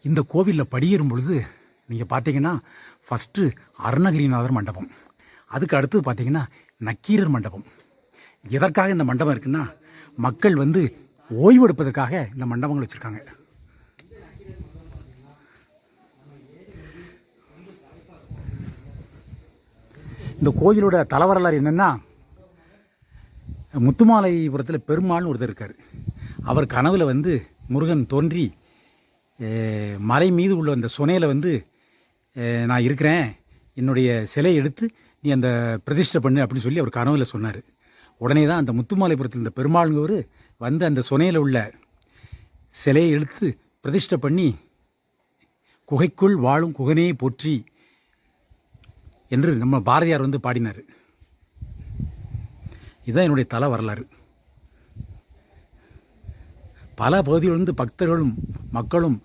இந்த கோவிலில் படியேறும் பொழுது நீங்கள் பார்த்தீங்கன்னா ஃபஸ்ட்டு அருணகிரிநாதர் மண்டபம், அதுக்கு அடுத்தது பார்த்தீங்கன்னா நக்கீரர் மண்டபம். எதற்காக இந்த மண்டபம் இருக்குன்னா, மக்கள் வந்து ஓய்வு எடுப்பதற்காக இந்த மண்டபங்கள் வச்சுருக்காங்க. இந்த கோயிலோட தலவரலாறு என்னென்னா, முத்துமாலைபுரத்தில் பெருமாள்னு ஒருத்தர் இருக்கார். அவர் கனவில் வந்து முருகன் தோன்றி மலை மீது உள்ள அந்த சுனையில் வந்து நான் இருக்கிறேன், என்னுடைய சிலையை எடுத்து நீ அந்த பிரதிஷ்டை பண்ணு அப்படின்னு சொல்லி அவர் கனவில் சொன்னார். உடனே தான் அந்த முத்துமாலைபுரத்தில் இந்த பெருமாளுங்கவர் வந்து அந்த சுனையில் உள்ள சிலையை எடுத்து பிரதிஷ்டை பண்ணி குகைக்குள் வாழும் குகனே போற்றி என்று நம்ம பாரதியார் வந்து பாடினார். இதுதான் என்னுடைய தல வரலாறு. பல பகுதிகளிலிருந்து பக்தர்களும் மக்களும்